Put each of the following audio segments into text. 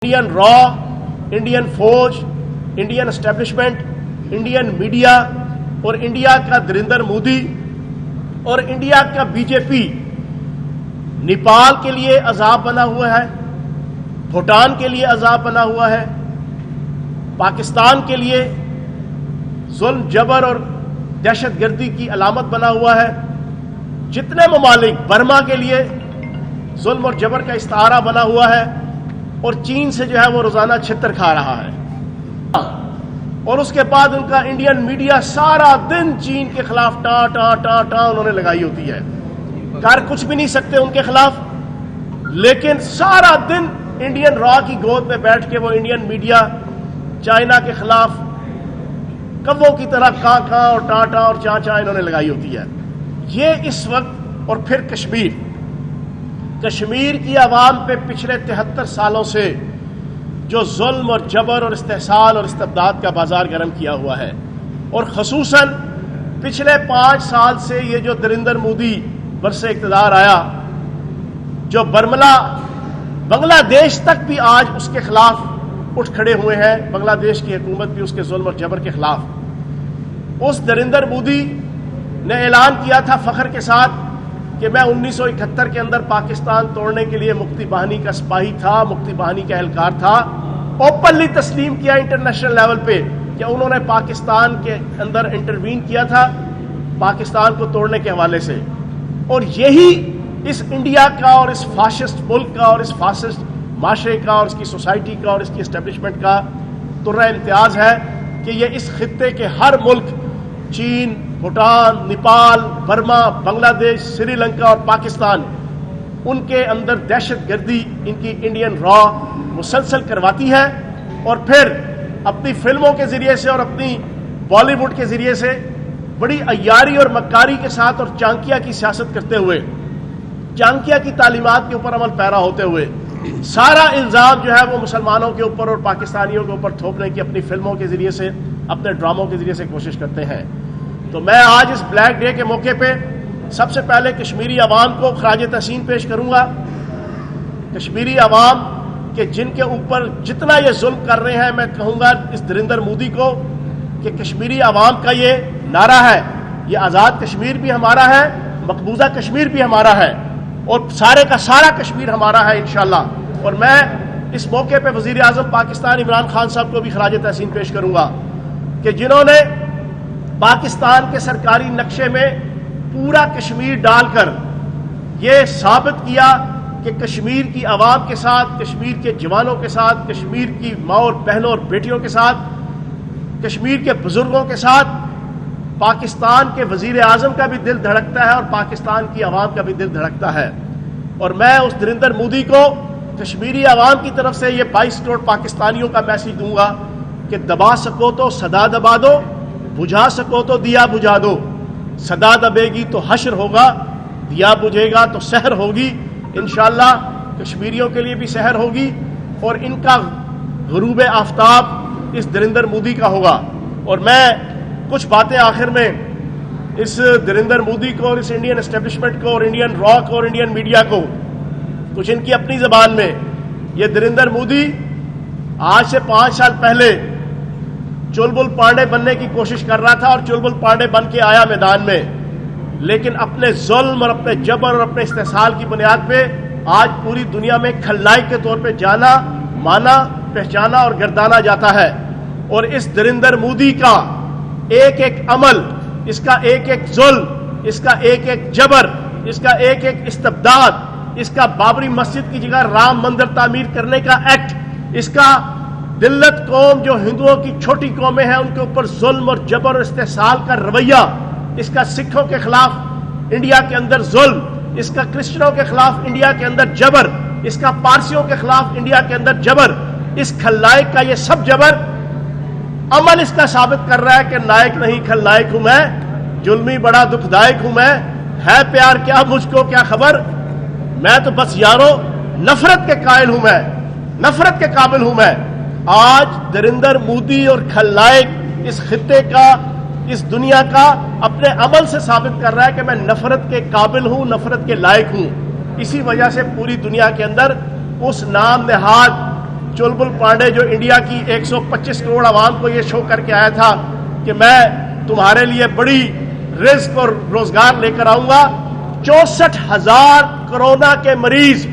Indian را، Indian فوج، Indian establishment, Indian media اور انڈیا کا نریندر مودی اور انڈیا کا بی جے پی نیپال کے لیے عذاب بنا ہوا ہے، بھوٹان کے لیے عذاب بنا ہوا ہے، پاکستان کے لیے ظلم جبر اور دہشت گردی کی علامت بنا ہوا ہے، جتنے ممالک برما کے لیے ظلم اور جبر کا استعارہ بنا ہوا ہے، اور چین سے جو ہے وہ روزانہ چھتر کھا رہا ہے، اور اس کے بعد ان کا انڈین میڈیا سارا دن چین کے خلاف ٹاں ٹاں ٹاں ٹاں انہوں نے لگائی ہوتی ہے، کر کچھ بھی نہیں سکتے ان کے خلاف، لیکن سارا دن انڈین را کی گود میں بیٹھ کے وہ انڈین میڈیا چائنا کے خلاف کبوں کی طرح کاں کاں اور ٹاں ٹاں اور چاں چاں انہوں نے لگائی ہوتی ہے۔ یہ اس وقت، اور پھر کشمیر کی عوام پہ پچھلے 73 سالوں سے جو ظلم اور جبر اور استحصال اور استبداد کا بازار گرم کیا ہوا ہے، اور خصوصاً پچھلے 5 سال سے یہ جو نریندر مودی برسے اقتدار آیا، جو برملا بنگلہ دیش تک بھی آج اس کے خلاف اٹھ کھڑے ہوئے ہیں، بنگلہ دیش کی حکومت بھی اس کے ظلم اور جبر کے خلاف۔ اس نریندر مودی نے اعلان کیا تھا فخر کے ساتھ کہ میں 1971 کے اندر پاکستان توڑنے کے لیے مکتی باہنی کا سپاہی تھا، مکتی باہنی کا اہلکار تھا، اوپنلی تسلیم کیا انٹرنیشنل لیول پہ کہ انہوں نے پاکستان کے اندر انٹروین کیا تھا پاکستان کو توڑنے کے حوالے سے، اور یہی اس انڈیا کا اور اس فاشسٹ ملک کا اور اس فاشسٹ معاشرے کا اور اس کی سوسائٹی کا اور اس کی اسٹیبلشمنٹ کا ترہ امتیاز ہے کہ یہ اس خطے کے ہر ملک، چین، بھوٹان، نیپال، برما، بنگلہ دیش، سری لنکا اور پاکستان، ان کے اندر دہشت گردی ان کی انڈین را مسلسل کرواتی ہے، اور پھر اپنی فلموں کے ذریعے سے اور اپنی بالی ووڈ کے ذریعے سے بڑی عیاری اور مکاری کے ساتھ اور چانکیا کی سیاست کرتے ہوئے، چانکیا کی تعلیمات کے اوپر عمل پیرا ہوتے ہوئے سارا الزام جو ہے وہ مسلمانوں کے اوپر اور پاکستانیوں کے اوپر تھوپنے کی اپنی فلموں کے ذریعے سے، اپنے ڈراموں کے ذریعے سے کوشش کرتے ہیں۔ تو میں آج اس بلیک ڈے کے موقع پہ سب سے پہلے کشمیری عوام کو خراج تحسین پیش کروں گا، کشمیری عوام کہ جن کے اوپر جتنا یہ ظلم کر رہے ہیں، میں کہوں گا اس نریندر مودی کو کہ کشمیری عوام کا یہ نعرہ ہے، یہ آزاد کشمیر بھی ہمارا ہے، مقبوضہ کشمیر بھی ہمارا ہے، اور سارے کا سارا کشمیر ہمارا ہے انشاءاللہ۔ اور میں اس موقع پہ وزیر اعظم پاکستان عمران خان صاحب کو بھی خراج تحسین پیش کروں گا کہ جنہوں نے پاکستان کے سرکاری نقشے میں پورا کشمیر ڈال کر یہ ثابت کیا کہ کشمیر کی عوام کے ساتھ، کشمیر کے جوانوں کے ساتھ، کشمیر کی ماں اور بہنوں اور بیٹیوں کے ساتھ، کشمیر کے بزرگوں کے ساتھ پاکستان کے وزیر اعظم کا بھی دل دھڑکتا ہے اور پاکستان کی عوام کا بھی دل دھڑکتا ہے۔ اور میں اس نریندر مودی کو کشمیری عوام کی طرف سے یہ 22 کروڑ پاکستانیوں کا میسج دوں گا کہ دبا سکو تو صدا دبا دو، بجھا سکو تو دیا بجھا دو، صدا دبے گی تو حشر ہوگا، دیا بجھے گا تو سحر ہوگی، انشاءاللہ کشمیریوں کے لیے بھی سحر ہوگی، اور ان کا غروب آفتاب اس نریندر مودی کا ہوگا۔ اور میں کچھ باتیں آخر میں اس نریندر مودی کو اور اس انڈین اسٹیبلشمنٹ کو اور انڈین را کو اور انڈین میڈیا کو کچھ ان کی اپنی زبان میں، یہ نریندر مودی آج سے 5 سال پہلے چلبل پانڈے بننے کی کوشش کر رہا تھا اور چلبل پانڈے بن کے آیا میدان میں، لیکن اپنے ظلم اور اپنے جبر اور اپنے استحصال کی بنیاد پہ آج پوری دنیا میں خلنائق کے طور پہ جانا، مانا، پہچانا اور گردانا جاتا ہے۔ اور اس نریندر مودی کا ایک ایک عمل، اس کا ایک ایک ظلم، اس کا ایک ایک جبر، اس کا ایک ایک استبداد، اس کا بابری مسجد کی جگہ رام مندر تعمیر کرنے کا ایکٹ، اس کا دلت قوم جو ہندوؤں کی چھوٹی قومیں ہیں ان کے اوپر ظلم اور جبر اور استحصال کا رویہ، اس کا سکھوں کے خلاف انڈیا کے اندر ظلم، اس کا کرسچنوں کے خلاف انڈیا کے اندر جبر، اس کا پارسیوں کے خلاف انڈیا کے اندر جبر، اس خلائق کا یہ سب جبر عمل اس کا ثابت کر رہا ہے کہ نائک نہیں خلائق ہوں میں، ظلمی بڑا دکھ دائق ہوں میں، ہے پیار کیا مجھ کو کیا خبر، میں تو بس یارو نفرت کے قائل ہوں میں، نفرت کے قابل ہوں میں۔ آج نریندر مودی اور خلائق اس خطے کا، اس دنیا کا اپنے عمل سے ثابت کر رہا ہے کہ میں نفرت کے قابل ہوں، نفرت کے لائق ہوں۔ اسی وجہ سے پوری دنیا کے اندر اس نام نہاد चुलबुल पांडे जो इंडिया की 125 करोड़ आवाम को ये शो करके आया था कि मैं तुम्हारे लिए बड़ी रिस्क और रोजगार लेकर आऊंगा, 64,000 कोरोना के मरीज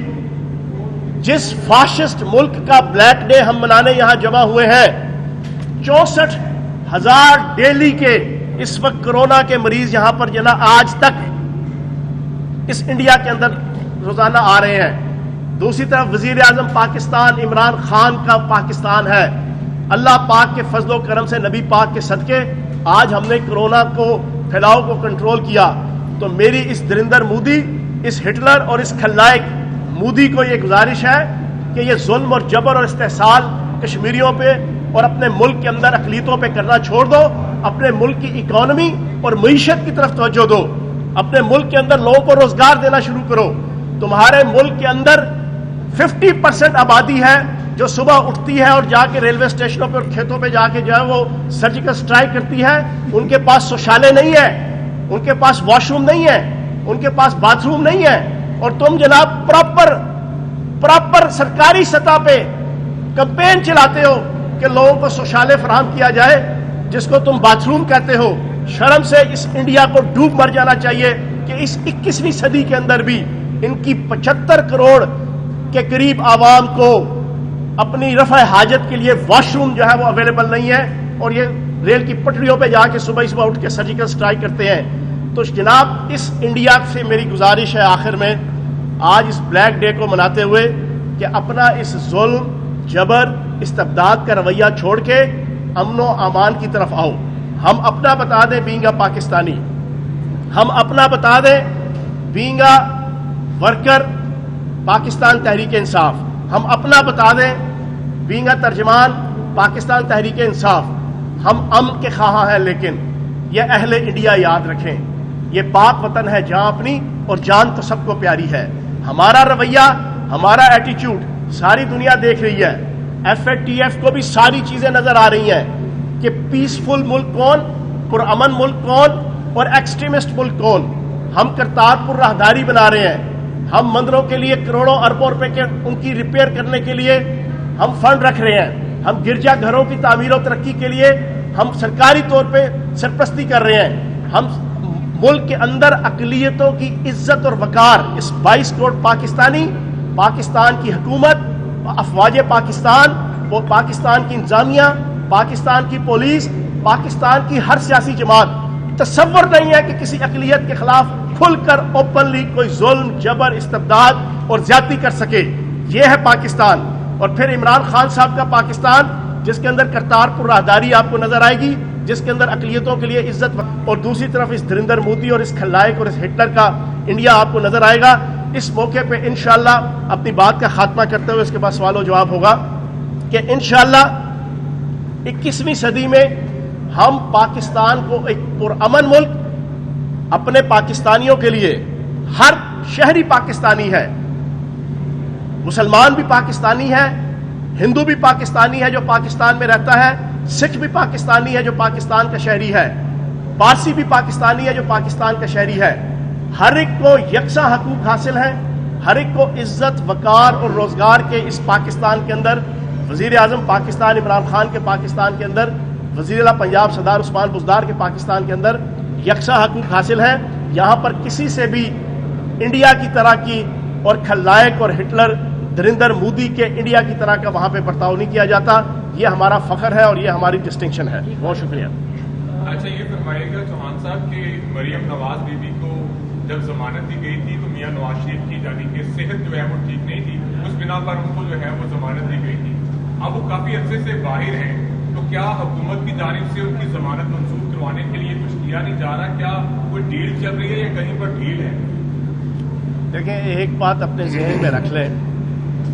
जिस फाशिस्ट मुल्क का ब्लैक डे हम मनाने यहां जमा हुए हैं, 64,000 डेली के इस वक्त कोरोना के मरीज यहां पर जना आज तक इस इंडिया के अंदर रोजाना आ रहे हैं। दूसरी तरफ वजीर आजम पाकिस्तान इमरान खान का पाकिस्तान है। अल्लाह पाक के फजलो करम से, नबी पाक के सदके आज हमने कोरोना को फैलाव को कंट्रोल किया। तो मेरी इस दरिंदर मोदी, इस हिटलर और इस खलनायक मोदी को ये गुजारिश है कि ये जुल्म और जबर और इस्तेहसाल कश्मीरियों पे और अपने मुल्क के अंदर अकलीतों पे करना छोड़ दो। अपने मुल्क की इकोनॉमी और मईशत की तरफ तवज्जो दो। अपने मुल्क के अंदर लोगों को रोजगार देना शुरू करो। तुम्हारे मुल्क के अंदर 50% आबादी है जो सुबह उठती है और जाके रेलवे स्टेशनों पे और खेतों पे जाके जो है वो सर्जिकल स्ट्राइक करती है। उनके पास शौचालय नहीं है, उनके पास वॉशरूम नहीं है, उनके पास बाथरूम नहीं है, और तुम जनाब प्रॉपर सरकारी सतह पे कैंपेन चलाते हो कि लोगों को शौचालय फराहम किया जाए, जिसको तुम बाथरूम कहते हो। शर्म से इस इंडिया को डूब मर जाना चाहिए कि इस 21वीं सदी के अंदर भी इनकी 75 करोड़ के करीब आवाम को अपनी रफ़ा हाजत के लिए वॉशरूम जो है वो अवेलेबल नहीं है, और ये रेल की पटरियों पे जाके सुबह उठ के सर्जिकल स्ट्राइक करते हैं। तो जनाब इस इंडिया से मेरी गुजारिश है आखिर में आज इस ब्लैक डे को मनाते हुए कि अपना इस जुल्म जबर इस्तबदाद का रवैया छोड़ के अमन व अमान की तरफ आओ। हम अपना बता दें बीइंग पाकिस्तानी, हम अपना बता दें बीइंग वर्कर पाकिस्तान तहरीक इंसाफ, हम अपना बता दें बीइंग तर्जमान पाकिस्तान तहरीक इंसाफ। हम अमन के ख्वाह हैं, लेकिन यह अहले इंडिया याद रखें, यह पाक वतन है जहां अपनी और जान तो सबको प्यारी है। हमारा रवैया, हमारा एटीट्यूड सारी दुनिया देख रही है। FATF को भी सारी चीजें नजर आ रही हैं कि पीसफुल मुल्क कौन, पुरअमन मुल्क कौन और एक्सट्रीमिस्ट मुल्क कौन। हम करतारपुर राहदारी बना रहे हैं, हम मंदिरों के लिए करोड़ों अरबों रुपए के उनकी रिपेयर करने के लिए हम फंड रख रहे हैं। हम गिरजा घरों की तामीर और तरक्की के लिए हम सरकारी तौर पे सरपरस्ती कर रहे हैं। हम मुल्क के अंदर अकलियतों की इज्जत और वकार, इस 22 करोड़ पाकिस्तानी, पाकिस्तान की हुकूमत, अफवाज पाकिस्तान, वो पाकिस्तान की इंतजामिया, पाकिस्तान की पुलिस, पाकिस्तान की हर सियासी जमात तसव्वुर नहीं है कि किसी अकलियत के खिलाफ खुलकर ओपनली कोई जुल्म जबर इस्तबदाद और ज्यादती कर सके। यह है पाकिस्तान। और फिर इमरान खान साहब का पाकिस्तान, जिसके अंदर करतारपुर राहदारी आपको नजर आएगी, जिसके अंदर अकलियतों के लिए इज्जत, और दूसरी तरफ इस नरेंद्र मोदी और इस खलनायक और इस हिटलर का इंडिया आपको नजर आएगा। इस मौके पे इंशाअल्लाह अपनी बात का खात्मा करते हुए इसके बाद सवाल जवाब होगा कि इंशाअल्लाह 21वीं सदी में हम पाकिस्तान को एक पुरअमन मुल्क, अपने पाकिस्तानियों के लिए हर शहरी पाकिस्तानी है, मुसलमान भी पाकिस्तानी है, हिंदू भी पाकिस्तानी है जो पाकिस्तान में रहता है, सिख भी पाकिस्तानी है जो पाकिस्तान का शहरी है, पारसी भी पाकिस्तानी है जो पाकिस्तान का शहरी है। हर एक को यकसा हकूक हासिल है, हर एक को इज्जत, वकार और रोजगार के इस पाकिस्तान के अंदर, वजीर आजम पाकिस्तान इमरान खान के पाकिस्तान के अंदर, वजीर आला पंजाब सरदार उस्मान बुज़दार के पाकिस्तान के अंदर यकसा हकूक हासिल है। यहाँ पर किसी से भी इंडिया की तरह की और खलनायक और हिटलर नरेंद्र मोदी के इंडिया की तरह का वहाँ पे बर्ताव नहीं किया जाता। ये हमारा फख्र है और ये हमारी डिस्टिंक्शन है। बहुत शुक्रिया। अच्छा, ये फरमाइएगा चौहान साहब कि मरियम नवाज बीबी को जब जमानत दी गई थी तो मियां नवाज शरीफ की जानी कि सेहत जो है वो ठीक नहीं थी, उस बिना पर उनको जो है वो जमानत दी गई थी। अब वो काफी अरसे से बाहर हैं, तो क्या हुकूमत की जानिब से उनकी जमानत मंसूख करवाने के लिए कुछ किया नहीं जा रहा? क्या कोई डील चल रही है या कहीं पर ढील है? देखिए, एक बात अपने जहन में रख लें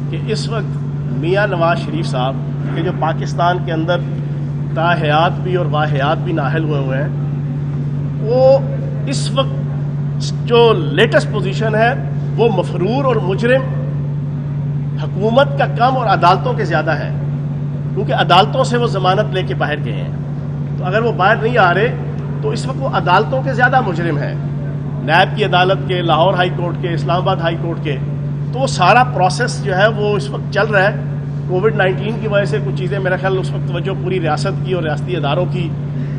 कि इस वक्त मियां नवाज शरीफ साहब के जो पाकिस्तान के अंदर ताहयात भी और वाहयात भी नाहल हुए हैं, वो इस वक्त जो लेटेस्ट पोजीशन है वो मफरूर और मुजरिम हुकूमत का कम और अदालतों के ज़्यादा है, क्योंकि अदालतों से वो ज़मानत लेके बाहर गए हैं। तो अगर वो बाहर नहीं आ रहे तो इस वक्त वो अदालतों के ज़्यादा मुजरिम हैं, नैब की अदालत के, लाहौर हाई कोर्ट के, इस्लामाबाद हाई कोर्ट के। तो वो सारा प्रोसेस जो है वो इस वक्त चल रहा है। कोविड-19 की वजह से कुछ चीज़ें मेरा ख्याल उस वक्त तवज्जो पूरी रियासत की और रियासती इदारों की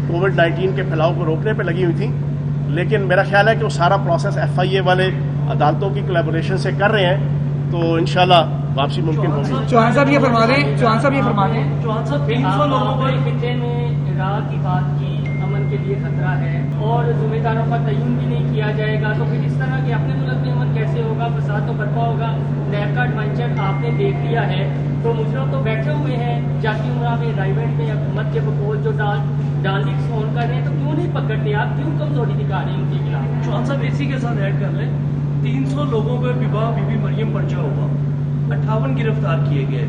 कोविड-19 के फैलाव को रोकने पे लगी हुई थी, लेकिन मेरा ख्याल है कि वो सारा प्रोसेस FIA वाले अदालतों की कोलैबोरेशन से कर रहे हैं, तो इंशाल्लाह वापसी मुमकिन होगी। चौहान साहब ये फरमा दें, चौहान साहब 300 लोगों पर खिते में राह की बात की, अमन के लिए खतरा है और जिम्मेदारों का तयन भी नहीं किया जाएगा, तो फिर इस तरह के अपने मुल्क में अमन कैसे होगा? फसाद तो बर्पा होगा। नैब का एडवेंचर आपने देख लिया है, तो मुजरम तो बैठे हुए हैं जाती उमरा में, राइवेंट में, हुकूमत के बकोल जो डालिक फोन कर रहे हैं, तो क्यों नहीं पकड़ते आप? क्यों कमजोरी दिखा रहे हैं उनके खिलाफ? चौहान साहब इसी के साथ ऐड कर लें, 300 लोगों पर विवाह बीबी मरियम पर्चा हुआ, 58 गिरफ्तार किए गए।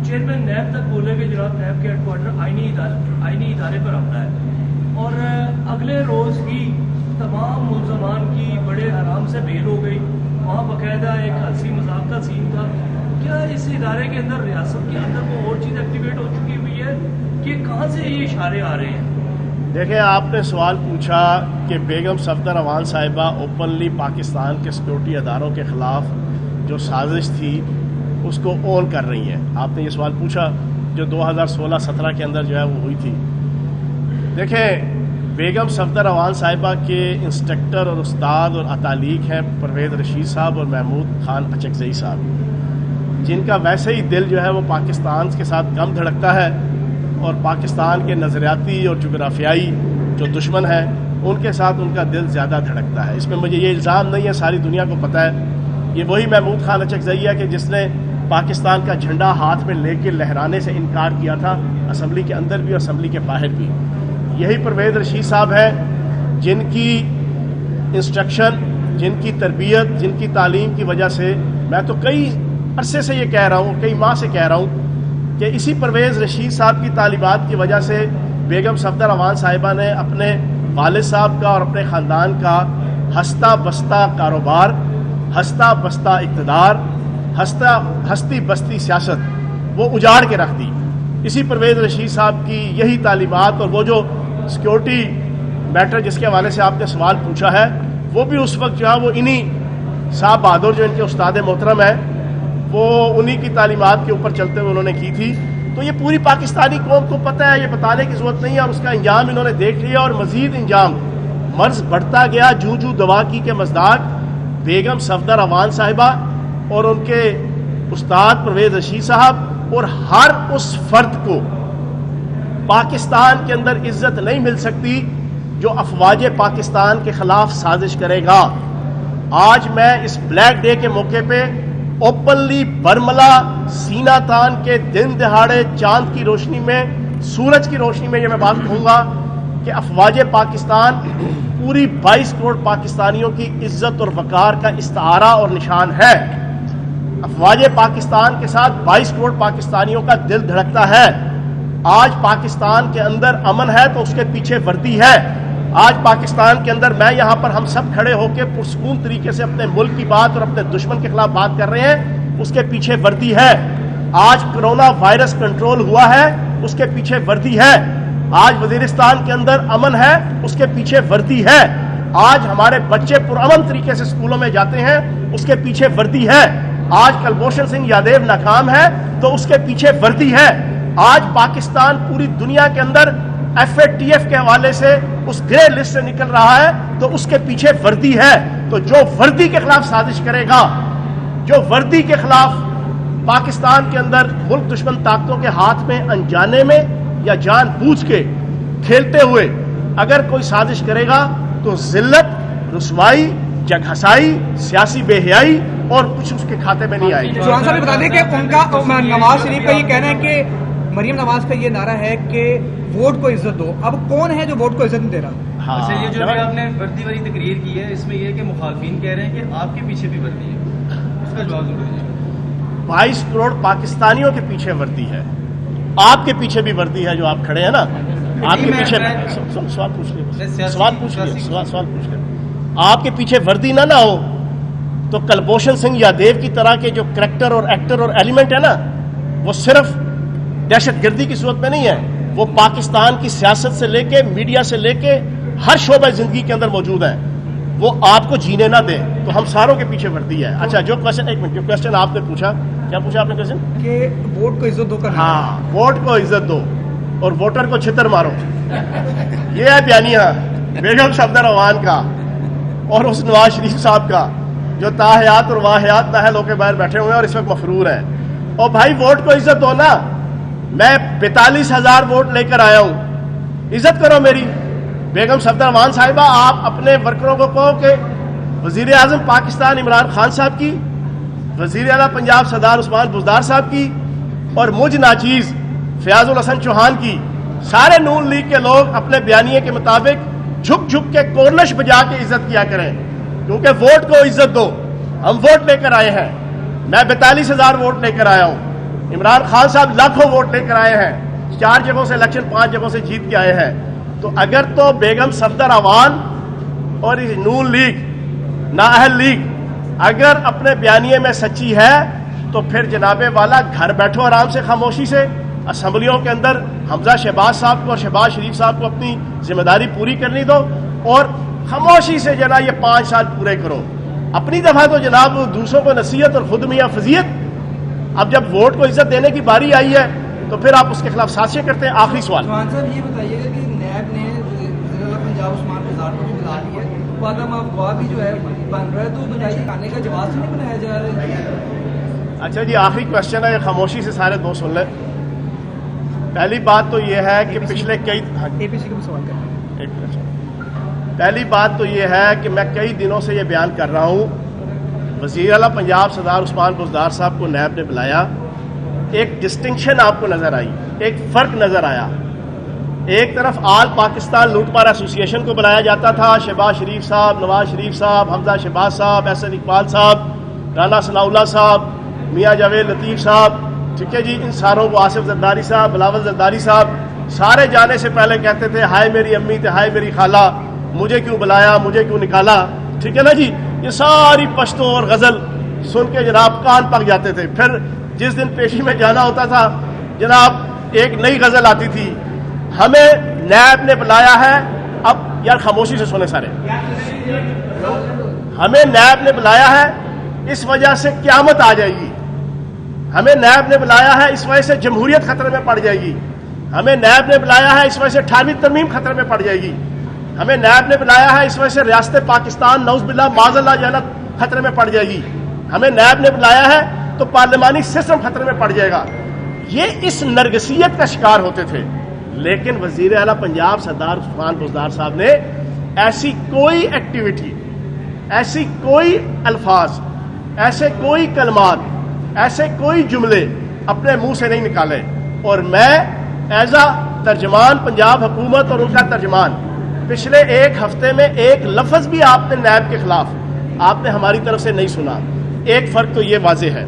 चेयरमैन नैब तक बोले कि जनाब नैब के हेडक्वार्टर आईनी इदारे पर अपना है, और अगले रोज़ ही तमाम मुलजमान की बड़े आराम से बेल हो गई। वहाँ बाकायदा एक हंसी मजाक का सीन था। क्या इस इदारे के अंदर, रियासत के अंदर वो और चीज़ एक्टिवेट हो चुकी हुई है कि कहाँ से ये इशारे आ रहे हैं? देखिए, आपने सवाल पूछा कि बेगम सफदर अवान साहिबा ओपनली पाकिस्तान के सिक्योरिटी अदारों के ख़िलाफ़ जो साजिश थी उसको ऑन कर रही हैं। आपने ये सवाल पूछा जो 2016-17 के अंदर जो है वो हुई थी। देखें, बेगम सफदर अवान साहिबा के इंस्ट्रक्टर और उस्ताद और अतालीक हैं परवेज़ रशीद साहब और महमूद खान अचकज़ई साहब, जिनका वैसे ही दिल जो है वो पाकिस्तान के साथ गम धड़कता है और पाकिस्तान के नज़रियाती और जोग्राफियाई जो दुश्मन हैं उनके साथ उनका दिल ज़्यादा धड़कता है। इसमें मुझे ये इल्ज़ाम नहीं है, सारी दुनिया को पता है। ये वही महमूद खान अचकज़ई है कि जिसने पाकिस्तान का झंडा हाथ में लेके लहराने से इनकार किया था, असम्बली के अंदर भी और असम्बली के बाहर भी। यही परवेज़ रशीद साहब हैं जिनकी इंस्ट्रक्शन, जिनकी तरबियत, जिनकी तालीम की वजह से, मैं तो कई अरसे से ये कह रहा हूँ, कई माह से कह रहा हूँ कि इसी परवेज़ रशीद साहब की तालीमात की वजह से बेगम सफदर अवान साहिबा ने अपने वालिद साहब का और अपने ख़ानदान का हंसता बसता कारोबार, हंसता बसता इक़्तिदार, हंसती बसती सियासत वो उजाड़ के रख दी। इसी परवेज़ रशीद साहब की यही तालीमात और वो जो सिक्योरिटी मैटर जिसके हवाले से आपने सवाल पूछा है, वो भी उस वक्त जो है वो इन्हीं साहब बहादुर जो इनके उस्ताद मोहतरम है, वो उन्हीं की तालीमात के ऊपर चलते हुए उन्होंने की थी। तो ये पूरी पाकिस्तानी कौम को पता है, ये बताने की ज़रूरत नहीं है, और उसका इंजाम इन्होंने देख लिया और मज़ीद इंजाम मर्ज़ बढ़ता गया। जूं जूं दवा की के मज़दाक बेगम सफदर अवान साहिबा और उनके उस्ताद परवेज़ रशीद साहब और हर उस फर्द को पाकिस्तान के अंदर इज्जत नहीं मिल सकती जो अफवाज पाकिस्तान के खिलाफ साजिश करेगा। आज मैं इस ब्लैक डे के मौके पे ओपनली बरमला सीना तान के दिन दहाड़े चांद की रोशनी में, सूरज की रोशनी में ये मैं बात कहूँगा कि अफवाज पाकिस्तान पूरी 22 करोड़ पाकिस्तानियों की इज्जत और वकार का इस्तारा और निशान है। अफवाज पाकिस्तान के साथ 22 करोड़ पाकिस्तानियों का दिल धड़कता है। आज पाकिस्तान के अंदर अमन है तो उसके पीछे वर्दी है। आज पाकिस्तान के अंदर मैं यहाँ पर हम सब खड़े होकर पुरसकून तरीके से अपने मुल्क की बात और अपने दुश्मन के खिलाफ बात कर रहे हैं, उसके पीछे वर्दी है। आज कोरोना वायरस कंट्रोल हुआ है, उसके पीछे वर्दी है। आज वजीरिस्तान के अंदर अमन है, उसके पीछे वर्दी है। आज हमारे बच्चे पुरअमन तरीके से स्कूलों में जाते हैं, उसके पीछे वर्दी है। आज कुलभूषण सिंह यादव नाकाम है तो उसके पीछे वर्दी है। आज पाकिस्तान पूरी दुनिया के अंदर FATF के हवाले से उस ग्रे लिस्ट से निकल रहा है तो उसके पीछे वर्दी है। तो जो वर्दी के खिलाफ साजिश करेगा, जो वर्दी के खिलाफ पाकिस्तान के अंदर मुल्क दुश्मन ताकतों के हाथ में अनजाने में या जानबूझ के खेलते हुए अगर कोई साजिश करेगा तो जिल्लत, रुसवाई, जगहसाई, सियासी बेहयाई और कुछ उसके खाते में नहीं आएगी। चौहान साहब बता दें कि उनका नवाज शरीफ का ये कहना है कि मरियम नवाज का ये नारा है कि वोट को इज्जत दो। अब कौन है जो वोट को इज्जत नहीं दे रहा? हाँ, अच्छा, ये जो भी आपने वर्दी वाली तकरीर की है, इसमें यह है कि मुखालफिन कह रहे हैं कि आपके पीछे भी वर्दी है, उसका जवाब जरूर दीजिए। 22 करोड़ पाकिस्तानियों के पीछे वर्दी है, आपके पीछे भी वर्दी है जो आप खड़े हैं ना, आपके पीछे सवाल पूछ ले आपके पीछे वर्दी ना हो तो कुलभूषण सिंह यादव की तरह के जो करैक्टर और एक्टर और एलिमेंट है ना, वो सिर्फ दहशतगर्दी की सूरत में नहीं है, वो पाकिस्तान की सियासत से लेके, मीडिया से लेके हर शोबे जिंदगी के अंदर मौजूद है। वो आपको जीने ना दें, तो हम सारों के पीछे वर्दी है। अच्छा, जो क्वेश्चन, एक मिनट, जो क्वेश्चन आपने पूछा کیا پوچھا آپ نے کوشچن؟ کہ ووٹ کو عزت دو کر ہاں، ووٹ کو عزت دو اور ووٹر کو چھتر مارو، یہ ہے بیانیہ بیگم صفدر اعوان کا اور اس نواز شریف صاحب کا جو تاحیات اور واحیات نااہلوں کے باہر بیٹھے ہوئے ہیں اور اس وقت مفرور ہیں. اور بھائی ووٹ کو عزت دو نا. میں 42,000 ووٹ لے کر آیا ہوں، عزت کرو میری. بیگم صفدر اعوان صاحبہ، آپ اپنے ورکروں کو کہو کہ وزیر اعظم پاکستان عمران خان صاحب کی، وزیر اعلیٰ پنجاب سردار عثمان بزدار صاحب کی اور مجھ ناچیز فیاض الحسن چوہان کی، سارے نون لیگ کے لوگ اپنے بیانیے کے مطابق جھک جھک کے کورنش بجا کے عزت کیا کریں، کیونکہ ووٹ کو عزت دو. ہم ووٹ لے کر آئے ہیں، میں 42,000 ووٹ لے کر آیا ہوں، عمران خان صاحب لاکھوں ووٹ لے کر آئے ہیں، 4 جگہوں سے الیکشن 5 جگہوں سے جیت کے آئے ہیں. تو اگر تو بیگم صفدر اعوان اور نون لیگ نااہل لیگ اگر اپنے بیانیے میں سچی ہے تو پھر جناب والا گھر بیٹھو آرام سے خاموشی سے. اسمبلیوں کے اندر حمزہ شہباز صاحب کو اور شہباز شریف صاحب کو اپنی ذمہ داری پوری کرنی دو اور خاموشی سے جناب یہ 5 سال پورے کرو. اپنی دفعہ تو جناب دوسروں کو نصیحت اور خود میاں فضیت. اب جب ووٹ کو عزت دینے کی باری آئی ہے تو پھر آپ اس کے خلاف سازشیں کرتے ہیں. آخری سوال چوہان صاحب یہ بتائیے گا کہ نیب نے وزیر اعلیٰ پنجاب عثمان بزدار کو بھی بلا لیا ہے، بادام افواہ بھی جو ہے بن رہا ہے، تو بتائیے کھانے کا جواز نہیں بنایا جا رہا ہے؟ اچھا جی، آخری کوشچن ہے، خاموشی سے سارے دوست سن لیں. پہلی بات تو یہ ہے کہ پچھلے کئی اے پی سی کا بھی سوال کریں. ایک منٹ. پہلی بات تو یہ ہے کہ میں کئی دنوں سے یہ بیان کر رہا ہوں، وزیر اعلیٰ پنجاب سردار عثمان بزدار صاحب کو نیب نے بلایا، ایک ڈسٹنکشن آپ کو نظر آئی، ایک فرق نظر آیا. ایک طرف آل پاکستان لوٹ مار ایسوسی ایشن کو بلایا جاتا تھا، شہباز شریف صاحب، نواز شریف صاحب، حمزہ شہباز صاحب، احسن اقبال صاحب، رانا ثناء اللہ صاحب، میاں جاوید لطیف صاحب، ٹھیک ہے جی، ان ساروں کو آصف زرداری صاحب، بلاول زرداری صاحب، سارے جانے سے پہلے کہتے تھے ہائے میری امی تے ہائے میری خالہ، مجھے کیوں بلایا، مجھے کیوں نکالا. ٹھیک ہے نا جی. یہ ساری پشتو اور غزل سن کے جناب کان پک جاتے تھے. پھر جس دن پیشی میں جانا ہوتا تھا جناب ایک نئی غزل آتی تھی. ہمیں نیب نے بلایا ہے، اب یار خاموشی سے سنے سارے، ہمیں نیب نے بلایا ہے اس وجہ سے قیامت آ جائے گی. ہمیں نیب نے بلایا ہے اس وجہ سے جمہوریت خطرے میں پڑ جائے گی. ہمیں نیب نے بلایا ہے اس وجہ سے 18ویں ترمیم خطرے میں پڑ جائے گی. ہمیں نیب نے بلایا ہے اس وجہ سے ریاست پاکستان نعوذ باللہ معاذ اللہ جنت خطرے میں پڑ جائے گی. ہمیں نیب نے بلایا ہے تو پارلیمانی سسٹم خطرے میں پڑ جائے گا. یہ اس نرگسیت کا شکار ہوتے تھے. لیکن وزیر اعلیٰ پنجاب سردار عثمان بزدار صاحب نے ایسی کوئی ایکٹیویٹی، ایسی کوئی الفاظ، ایسے کوئی کلمات، ایسے کوئی جملے اپنے منہ سے نہیں نکالے. اور میں ایز اے ترجمان پنجاب حکومت اور ان کا ترجمان پچھلے 1 ہفتے میں ایک لفظ بھی آپ نے نیب کے خلاف آپ نے ہماری طرف سے نہیں سنا. ایک فرق تو یہ واضح ہے.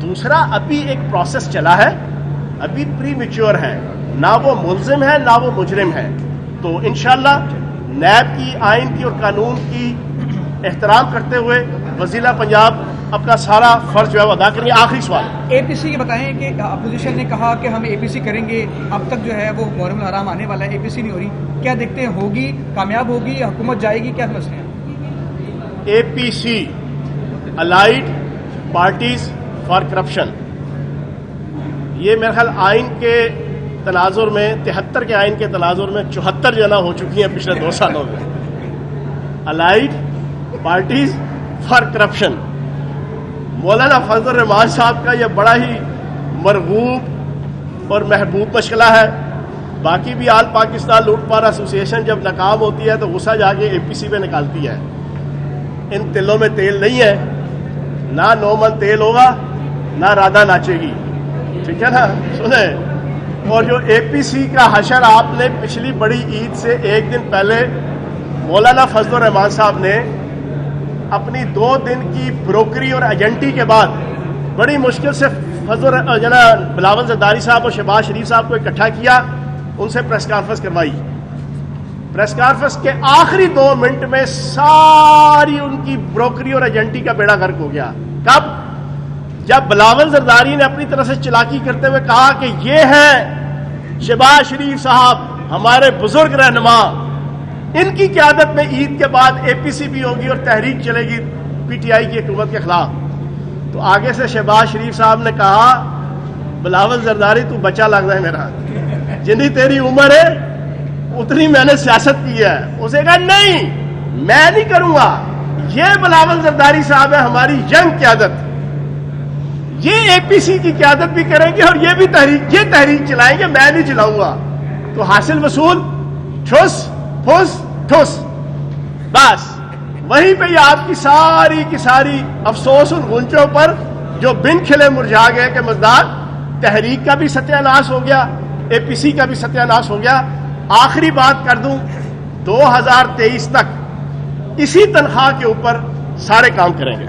دوسرا، ابھی ایک پروسیس چلا ہے، ابھی پری میچور ہے، نہ وہ ملزم ہے نہ وہ مجرم ہے. تو انشاءاللہ نیب کی، آئین کی اور قانون کی احترام کرتے ہوئے وزیر پنجاب اپنا سارا فرض جو ہے وہ ادا کریں گے. آخری سوال اے پی سی یہ بتائیں کہ اپوزیشن نے کہا کہ ہم اے پی سی کریں گے، اب تک جو ہے وہ محرم الحرام آنے والا ہے، اے پی سی نہیں ہو رہی، کیا دیکھتے ہیں ہوگی، کامیاب ہوگی یا حکومت جائے گی، کیا مسئلے ہیں؟ اے پی سی الائیڈ پارٹیز فار کرپشن، یہ میرے خیال آئین کے تناظر میں 73 کے آئین کے تناظر میں 74 جنا ہو چکی ہیں پچھلے 2 سالوں میں. الائیڈ پارٹیز فار کرپشن، مولانا فضل الرحمان صاحب کا یہ بڑا ہی مرغوب اور محبوب مشغلہ ہے. باقی بھی آل پاکستان لوٹ مار ایسوسی ایشن جب ناکام ہوتی ہے تو غصہ جا کے اے پی سی پہ نکالتی ہے. ان تلوں میں تیل نہیں ہے، نہ 9 من تیل ہوگا، نہ رادھا ناچے گی. ٹھیک ہے نا، سنیں. اور جو اے پی سی کا حشر آپ نے پچھلی بڑی عید سے 1 دن پہلے مولانا فضل الرحمان صاحب نے اپنی 2 دن کی بروکری اور ایجنٹی کے بعد بڑی مشکل سے بلاول زرداری صاحب اور شہباز شریف صاحب کو اکٹھا کیا، ان سے پریس کانفرنس کروائی. پریس کانفرنس کے آخری 2 منٹ میں ساری ان کی بروکری اور ایجنٹی کا بیڑا غرق ہو گیا. کب؟ جب بلاول زرداری نے اپنی طرف سے چلاکی کرتے ہوئے کہا کہ یہ ہیں شہباز شریف صاحب ہمارے بزرگ رہنما، ان کی قیادت میں عید کے بعد اے پی سی بھی ہوگی اور تحریک چلے گی پی ٹی آئی کی حکومت کے خلاف. تو آگے سے شہباز شریف صاحب نے کہا بلاول زرداری تو بچہ لگ رہا ہے میرا، جتنی تیری عمر ہے اتنی میں نے سیاست کی ہے. اسے کہا نہیں میں نہیں کروں گا، یہ بلاول زرداری صاحب ہے ہماری ینگ قیادت، یہ اے پی سی کی قیادت بھی کریں گے اور یہ تحریک چلائیں گے، میں نہیں چلاؤں گا. تو حاصل وصول ٹھوس پھوس ٹھوس، بس وہیں پہ یہ آپ کی ساری افسوس اور غنچوں پر جو بن کھلے مرجھا گئے کہ مزدار تحریک کا بھی ستیہ ناش ہو گیا، اے پی سی کا بھی ستیہ ناش ہو گیا. آخری بات کر دوں، 2023 تک اسی تنخواہ کے اوپر سارے کام کریں گے.